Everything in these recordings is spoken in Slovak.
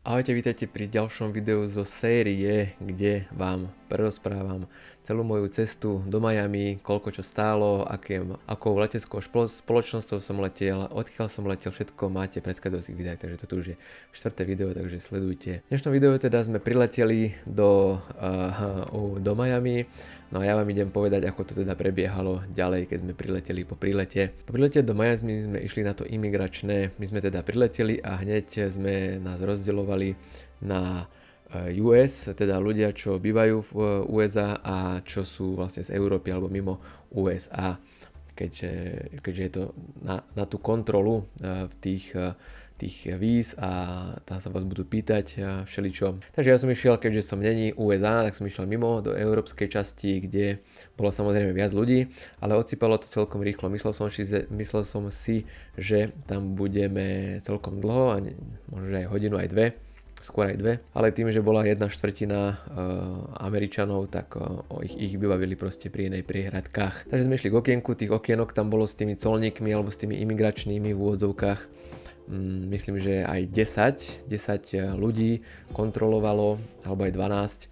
Ahojte, vítajte pri ďalšom videu zo série, kde vám prerozprávam celú moju cestu do Miami, koľko čo stálo, akou leteckou spoločnosťou som letel, odkiaľ som letel, všetko máte v predchádzajúcich videách, takže toto už je 4. video, takže sledujte. V dnešnom videu teda sme prileteli do Miami. No a ja vám idem povedať, ako to teda prebiehalo ďalej, keď sme prileteli po prílete. Po prílete do Miami sme išli na to imigračné, my sme teda prileteli a hneď sme nás rozdeľovali na US, teda ľudia, čo bývajú v USA a čo sú vlastne z Európy alebo mimo USA. Keďže je to na tú kontrolu tých víz a tam sa vás budú pýtať všeličo. Takže ja som išiel, keďže som není USA, tak som išiel mimo do európskej časti, kde bolo samozrejme viac ľudí, ale odsypalo to celkom rýchlo. Myslel som si, že tam budeme celkom dlho, a možno aj hodinu, aj dve, skôr aj dve, ale tým, že bola 1/4 Američanov, tak ich vybavili proste pri inej priehradkách. Takže sme išli k okienku, tých okienok tam bolo s tými colníkmi alebo s tými imigračnými v úvodzovkách. Myslím, že aj 10 ľudí kontrolovalo, alebo aj 12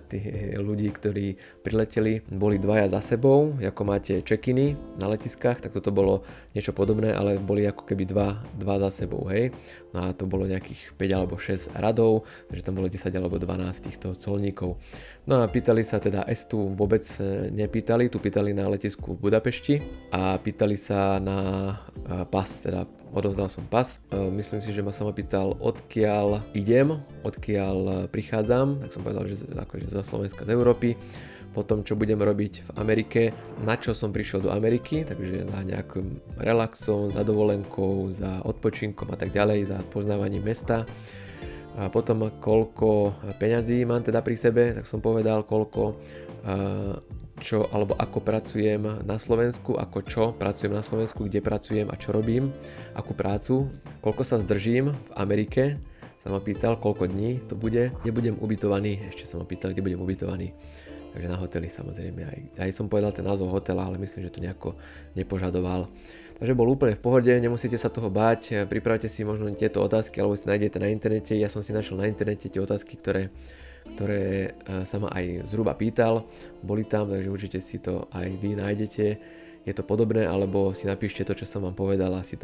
tých ľudí, ktorí prileteli, boli dvaja za sebou, ako máte check-iny na letiskách, tak toto bolo niečo podobné, ale boli ako keby dva za sebou, hej. No a to bolo nejakých 5 alebo 6 radov, takže tam bolo 10 alebo 12 týchto colníkov. No a pýtali sa teda, tu vôbec nepýtali, tu pýtali na letisku v Budapešti a pýtali sa na pas, teda odovzdal som pas. Myslím si, že ma sama pýtal, odkiaľ idem, odkiaľ prichádzam, tak som povedal, že akože zo Slovenska, z Európy. Potom, čo budem robiť v Amerike, na čo som prišiel do Ameriky, takže za nejakým relaxom, za dovolenkou, za odpočinkom a tak ďalej, za spoznávaním mesta. A potom, koľko peňazí mám teda pri sebe, tak som povedal, koľko alebo ako pracujem na Slovensku, pracujem na Slovensku, kde pracujem a čo robím, akú prácu, koľko sa zdržím v Amerike, sa ma pýtal, koľko dní to bude, kde budem ubytovaný, ešte sa ma pýtal, kde budem ubytovaný, takže na hoteli samozrejme, aj som povedal ten názov hotela, ale myslím, že to nejako nepožadoval. Takže bol úplne v pohode, nemusíte sa toho báť, pripravte si možno tieto otázky, alebo si nájdete na internete, ja som si našiel na internete tie otázky, ktoré sa ma aj zhruba pýtal, boli tam, takže určite si to aj vy nájdete, je to podobné, alebo si napíšte to, čo som vám povedal a si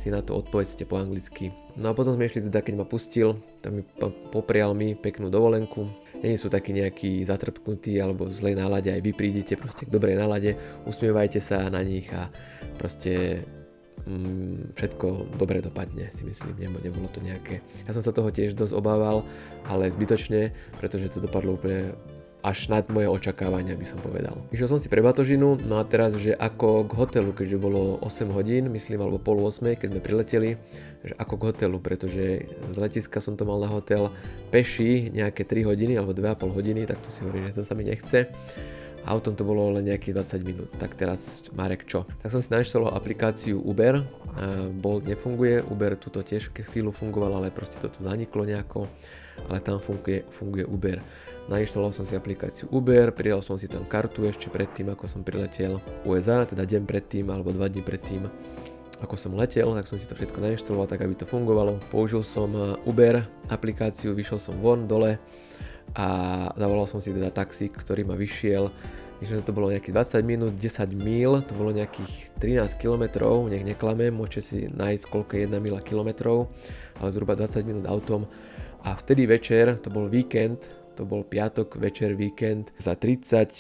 na to odpovedzte po anglicky. No a potom sme išli teda, keď ma pustil, tak mi poprial mi peknú dovolenku. Nie sú takí nejakí zatrpknutí alebo v zlej nálade, aj vy prídete proste k dobrej nálade, usmievajte sa na nich a proste všetko dobre dopadne, si myslím, nebolo to nejaké. Ja som sa toho tiež dosť obával, ale zbytočne, pretože to dopadlo úplne až nad moje očakávania, by som povedal. Išiel som si pre batožinu, no a teraz, že ako k hotelu, keďže bolo 8 hodín, myslím, alebo pol 8, keď sme prileteli, že ako k hotelu, pretože z letiska som to mal na hotel peši nejaké 3 hodiny alebo 2,5 hodiny, tak to si hovorím, že to sa mi nechce. Autom to bolo len nejakých 20 minút, tak teraz Marek čo? Tak som si nainštaloval aplikáciu Uber, Bolt nefunguje, Uber tuto tiež chvíľu fungoval, ale proste to tu zaniklo nejako, ale tam funguje Uber. Nainštaloval som si aplikáciu Uber, pridal som si tam kartu ešte predtým, ako som priletel USA, teda deň predtým alebo 2 dní predtým, ako som letel, tak som si to všetko nainštaloval tak, aby to fungovalo. Použil som Uber aplikáciu, vyšiel som von dole a zavolal som si teda taxík, ktorý ma vyšiel. Myslím, že to bolo nejakých 20 minút, 10 míl, to bolo nejakých 13 km, nech neklamem, môžete si nájsť koľko je 1 mila kilometrov, ale zhruba 20 minút autom. A vtedy večer, to bol víkend, to bol piatok, večer, víkend, za $32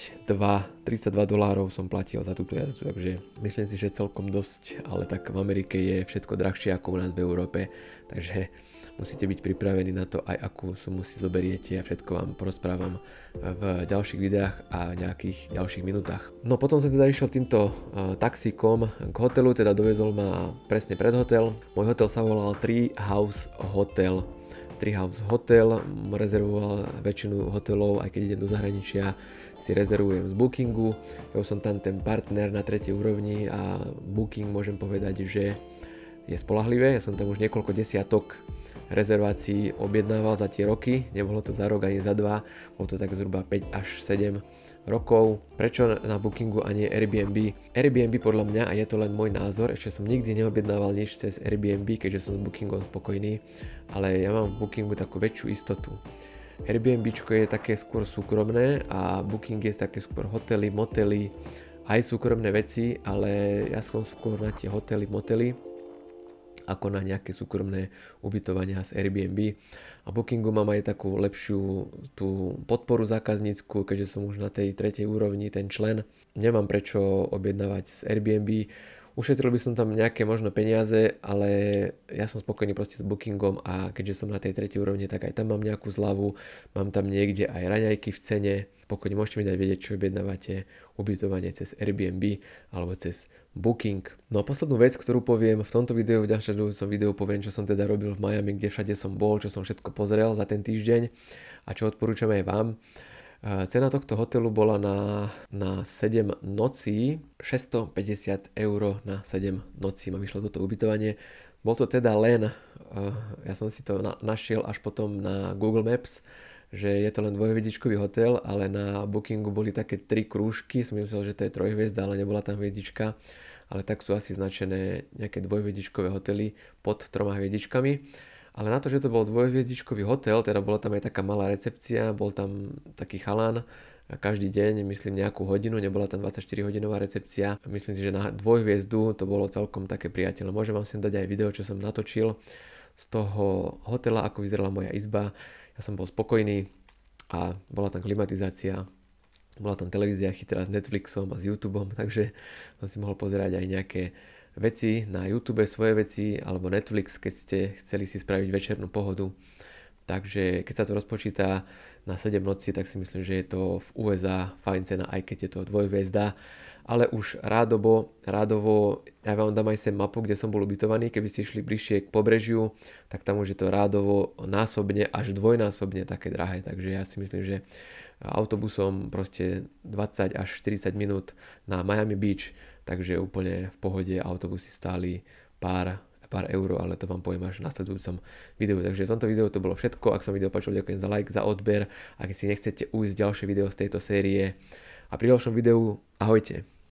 som platil za túto jazdu, takže myslím si, že celkom dosť, ale tak v Amerike je všetko drahšie ako u nás v Európe, takže musíte byť pripravení na to, aj akú sumu si zoberiete a všetko vám porozprávam v ďalších videách a v nejakých ďalších minútach. No potom som teda išiel týmto taxíkom k hotelu, teda dovezol ma presne pred hotel. Môj hotel sa volal Treehouse Hotel. Treehouse Hotel, rezervoval väčšinu hotelov, aj keď idem do zahraničia, si rezervujem z Bookingu. Ja som tam ten partner na 3. úrovni a Booking môžem povedať, že je spoľahlivé. Ja som tam už niekoľko desiatok rezervácií objednával za tie roky, nebolo to za rok ani za 2, bolo to tak zhruba 5 až 7 rokov. Prečo na Bookingu a nie Airbnb? Airbnb podľa mňa, a je to len môj názor, ešte som nikdy neobjednával nič cez Airbnb, keďže som s Bookingom spokojný, ale ja mám v Bookingu takú väčšiu istotu. Airbnb je také skôr súkromné a Booking je také skôr hotely, motely, aj súkromné veci, ale ja som skôr na tie hotely, motely, ako na nejaké súkromné ubytovania z Airbnb. A Bookingu mám aj takú lepšiu tú podporu zákaznícku, keďže som už na tej tretej úrovni, ten člen. Nemám prečo objednávať z Airbnb. Ušetril by som tam nejaké možno peniaze, ale ja som spokojný proste s Bookingom a keďže som na tej tretej úrovni, tak aj tam mám nejakú zľavu. Mám tam niekde aj raňajky v cene. Spokojne môžete mi dať vedieť, čo objednávate ubytovanie cez Airbnb alebo cez Booking. No a poslednú vec, ktorú poviem v tomto videu, v ďalšom videu poviem, čo som teda robil v Miami, kde všade som bol, čo som všetko pozrel za ten týždeň a čo odporúčam aj vám. Cena tohto hotelu bola na 7 nocí, 650 € na 7 nocí ma vyšlo toto ubytovanie. Bol to teda len, ja som si to našiel až potom na Google Maps, že je to len dvojhviezdičkový hotel, ale na Bookingu boli také 3 krúžky, som myslel, že to je trojhviezda, ale nebola tam hviezdička, ale tak sú asi značené nejaké dvojhviezdičkové hotely pod 3 hviezdičkami. Ale na to, že to bol dvojhviezdičkový hotel, teda bola tam aj taká malá recepcia, bol tam taký chalan, každý deň, myslím nejakú hodinu, nebola tam 24-hodinová recepcia. Myslím si, že na dvojhviezdu to bolo celkom také priateľné. Môžem vám sem dať aj video, čo som natočil z toho hotela, ako vyzerala moja izba. Ja som bol spokojný a bola tam klimatizácia, bola tam televízia chytrá s Netflixom a s YouTubeom, takže som si mohol pozerať aj nejaké veci na YouTube, svoje veci, alebo Netflix, keď ste chceli si spraviť večernú pohodu. Takže keď sa to rozpočíta na 7 noci, tak si myslím, že je to v USA fajn cena, aj keď je to dvojhviezda. Ale už rádovo, ja vám dám aj sem mapu, kde som bol ubytovaný, keby ste išli bližšie k pobrežiu, tak tam už je to rádovo násobne až dvojnásobne také drahé. Takže ja si myslím, že autobusom proste 20 až 40 minút na Miami Beach, takže úplne v pohode, autobusy stáli pár eur, ale to vám poviem až v nasledujúcom videu. Takže v tomto videu to bolo všetko. Ak sa video páčilo, ďakujem za like, za odber. Ak si nechcete ujsť ďalšie video z tejto série a pri ďalšom videu, ahojte.